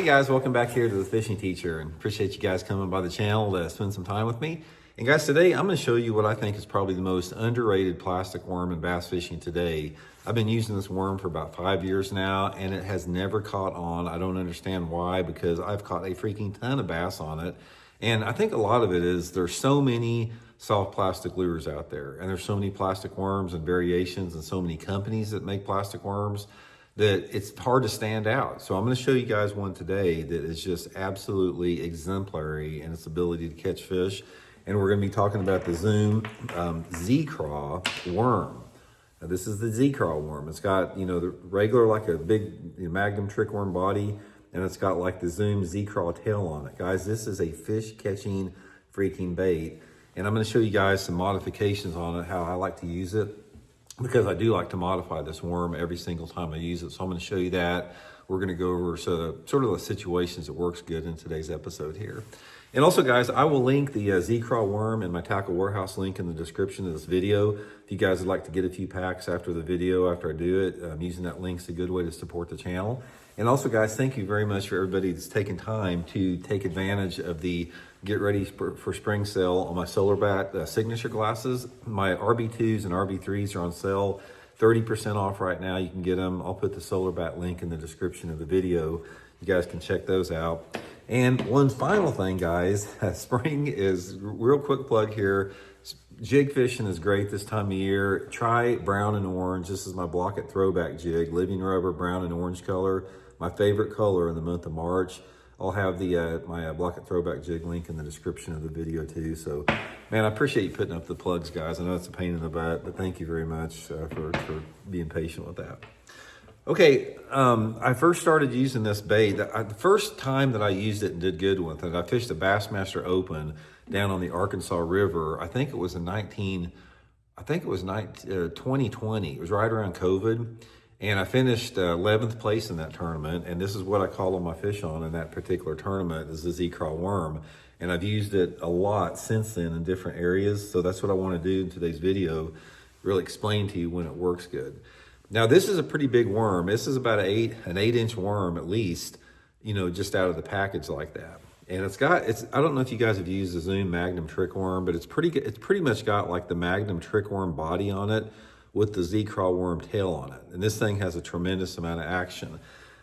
Hey guys, welcome back here to the Fishing Teacher, and appreciate you guys coming by the channel to spend some time with me. And guys, today I'm going to show you what I think is probably the most underrated plastic worm in bass fishing today. I've been using this worm for about 5 years now, and it has never caught on. I don't understand why, because I've caught a freaking ton of bass on it. And I think a lot of it is there's so many soft plastic lures out there, and there's so many plastic worms and variations and so many companies that make plastic worms that it's hard to stand out. So I'm going to show you guys one today that is just absolutely exemplary in its ability to catch fish. And we're going to be talking about the Zoom Z-Craw worm. Now, this is the Z-Craw worm. It's got, the regular, like a big Magnum trick worm body, and it's got like the Zoom Z-Craw tail on it. Guys, this is a fish catching freaking bait. And I'm going to show you guys some modifications on it, how I like to use it, because I do like to modify this worm every single time I use it. So I'm going to show you that. We're going to go over sort of the situations that works good in today's episode here. And also, guys, I will link the Z-Craw worm and my Tackle Warehouse link in the description of this video. If you guys would like to get a few packs after the video, after I do it, using that link's a good way to support the channel. And also, guys, thank you very much for everybody that's taking time to take advantage of the Get Ready for Spring sale on my Solar Bat signature glasses. My RB2s and RB3s are on sale, 30% off right now. You can get them. I'll put the Solar Bat link in the description of the video. You guys can check those out. And one final thing, guys, spring is, real quick plug here, jig fishing is great this time of year. Try brown and orange. This is my Blaukat Throwback jig, living rubber, brown and orange color. My favorite color in the month of March. I'll have the my Blaukat Throwback jig link in the description of the video too. So, man, I appreciate you putting up the plugs, guys. I know it's a pain in the butt, but thank you very much for being patient with that. Okay, I first started using this bait. The first time that I used it and did good with it, I fished a Bassmaster Open down on the Arkansas River. I think it was 2020. It was right around COVID. And I finished 11th place in that tournament. And this is what I call on my fish on in that particular tournament, is the Z-Craw worm. And I've used it a lot since then in different areas. So that's what I want to do in today's video, really explain to you when it works good. Now, this is a pretty big worm. This is about an 8-inch worm at least, just out of the package like that. And I don't know if you guys have used the Zoom Magnum trick worm, but it's pretty much got like the Magnum trick worm body on it with the Z-Craw worm tail on it. And this thing has a tremendous amount of action.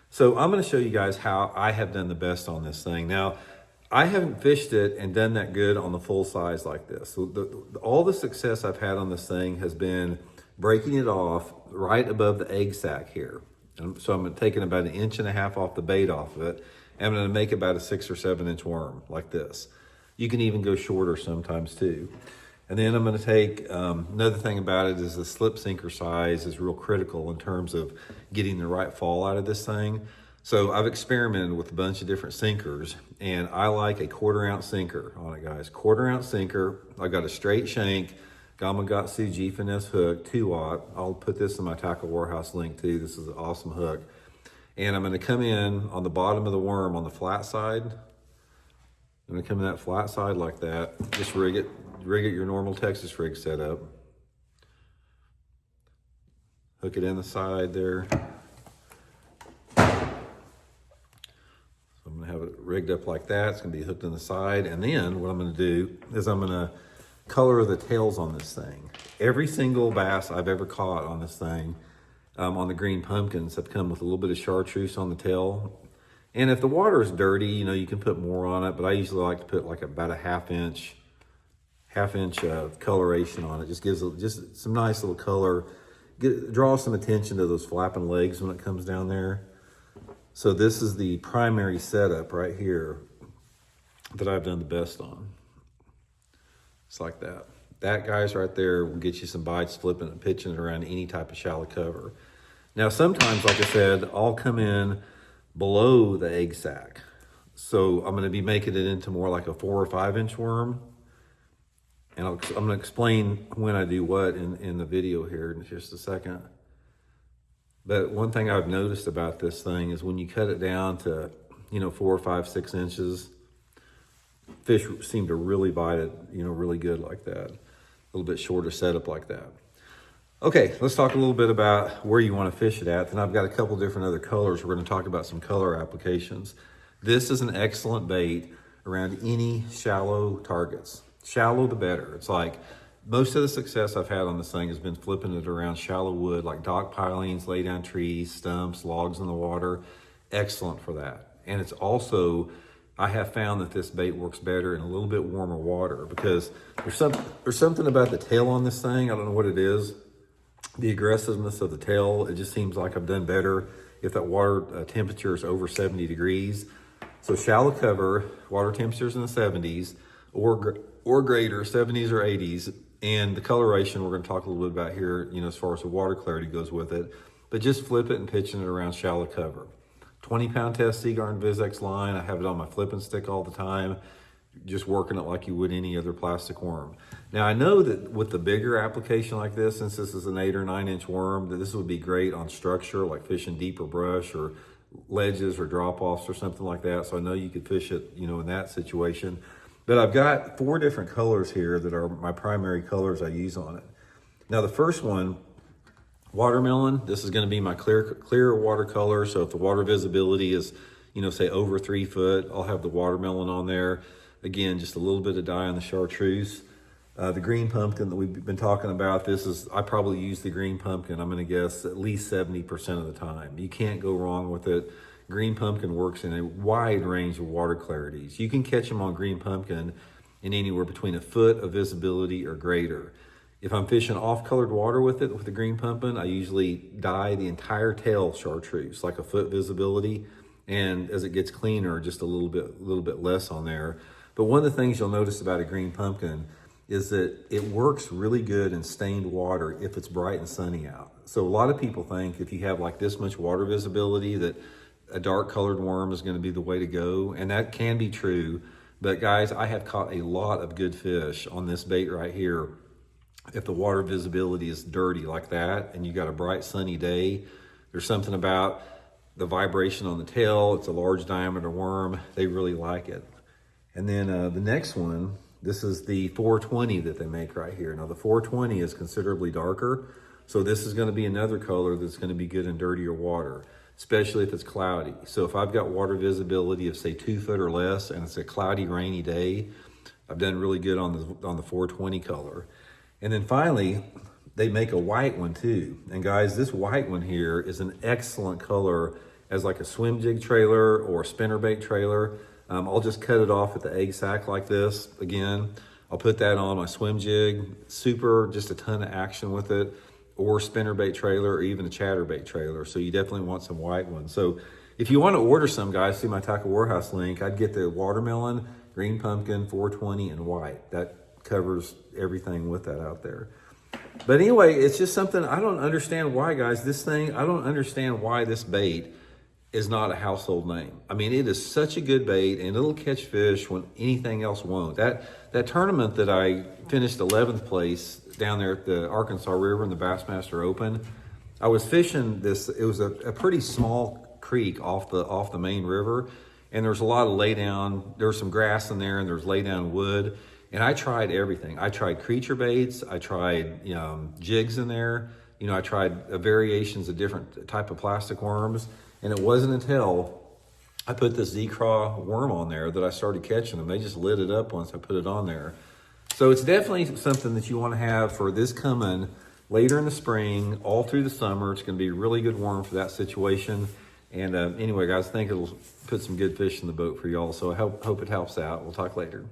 So I'm going to show you guys how I have done the best on this thing. Now, I haven't fished it and done that good on the full size like this. So all the success I've had on this thing has been breaking it off right above the egg sac here. And so I'm taking about 1.5 inches off the bait off of it. And I'm going to make about a 6 or 7 inch worm like this. You can even go shorter sometimes too. And then I'm going to take, another thing about it is the slip sinker size is real critical in terms of getting the right fall out of this thing. So I've experimented with a bunch of different sinkers, and I like a 1/4 ounce sinker on it, guys. 1/4 ounce sinker. I got a straight shank Gamakatsu G Finesse hook, 2-aught. I'll put this in my Tackle Warehouse link too. This is an awesome hook. And I'm going to come in on the bottom of the worm on the flat side. I'm going to come in that flat side like that. Just rig it your normal Texas rig setup. Hook it in the side there. So I'm going to have it rigged up like that. It's going to be hooked in the side. And then what I'm going to do is I'm going to color the tails on this thing. Every single bass I've ever caught on this thing, on the green pumpkins, have come with a little bit of chartreuse on the tail. And if the water is dirty, you can put more on it, but I usually like to put like about a half inch coloration on it. Just gives just some nice little color. Draw some attention to those flapping legs when it comes down there. So this is the primary setup right here that I've done the best on. It's like that. That, guys, right there will get you some bites, flipping and pitching it around any type of shallow cover. Now, sometimes, like I said, I'll come in below the egg sac. So I'm going to be making it into more like a 4 or 5 inch worm. And I'm going to explain when I do what in the video here in just a second. But one thing I've noticed about this thing is when you cut it down to, 4, 5, 6 inches, fish seem to really bite it, really good like that. A little bit shorter setup like that. Okay, let's talk a little bit about where you want to fish it at. Then I've got a couple different other colors. We're going to talk about some color applications. This is an excellent bait around any shallow targets. Shallow the better. It's like most of the success I've had on this thing has been flipping it around shallow wood, like dock pilings, lay down trees, stumps, logs in the water. Excellent for that. And it's also, I have found that this bait works better in a little bit warmer water because there's something about the tail on this thing. I don't know what it is. The aggressiveness of the tail, it just seems like I've done better if that water temperature is over 70 degrees. So shallow cover, water temperatures in the 70s or greater, 70s or 80s. And the coloration we're going to talk a little bit about here, as far as the water clarity goes with it. But just flip it and pitching it around shallow cover. 20-pound test Seagarden VizX line. I have it on my flipping stick all the time, just working it like you would any other plastic worm. Now, I know that with the bigger application like this, since this is an 8 or 9 inch worm, that this would be great on structure, like fishing deeper brush or ledges or drop-offs or something like that. So I know you could fish it, in that situation. But I've got 4 different colors here that are my primary colors I use on it. Now, the first one, watermelon, this is going to be my clear watercolor. So if the water visibility is, say over 3 foot, I'll have the watermelon on there. Again, just a little bit of dye on the chartreuse. The green pumpkin that we've been talking about, I probably use the green pumpkin, I'm going to guess, at least 70% of the time. You can't go wrong with it. Green pumpkin works in a wide range of water clarities. You can catch them on green pumpkin in anywhere between a foot of visibility or greater. If I'm fishing off-colored water with it, with the green pumpkin, I usually dye the entire tail chartreuse, like a foot visibility. And as it gets cleaner, just a little bit less on there. But one of the things you'll notice about a green pumpkin is that it works really good in stained water if it's bright and sunny out. So a lot of people think if you have like this much water visibility that a dark colored worm is going to be the way to go. And that can be true. But guys, I have caught a lot of good fish on this bait right here. If the water visibility is dirty like that and you got a bright sunny day, there's something about the vibration on the tail. It's a large diameter worm. They really like it. And then the next one, this is the 420 that they make right here. Now the 420 is considerably darker. So this is going to be another color that's going to be good in dirtier water, especially if it's cloudy. So if I've got water visibility of say 2 foot or less and it's a cloudy, rainy day, I've done really good on the 420 color. And then finally, they make a white one too. And guys, this white one here is an excellent color as like a swim jig trailer or a spinnerbait trailer. I'll just cut it off at the egg sac like this. Again, I'll put that on my swim jig, just a ton of action with it, or spinnerbait trailer, or even a chatterbait trailer. So you definitely want some white ones. So if you want to order some, guys, see my Tackle Warehouse link, I'd get the watermelon, green pumpkin, 420, and white. That covers everything with that out there. But anyway, it's just something I don't understand why, guys. I don't understand why this bait is not a household name. I mean, it is such a good bait and it'll catch fish when anything else won't. That tournament that I finished 11th place down there at the Arkansas River in the Bassmaster Open, I was fishing this, it was a pretty small creek off the main river, and there was a lot of lay down, there was some grass in there and there was lay down wood. And I tried everything. I tried creature baits. I tried jigs in there. I tried variations of different type of plastic worms. And it wasn't until I put this craw worm on there that I started catching them. They just lit it up once I put it on there. So it's definitely something that you want to have for this coming later in the spring, all through the summer. It's going to be a really good worm for that situation. And anyway, guys, I think it'll put some good fish in the boat for y'all. So I hope it helps out. We'll talk later.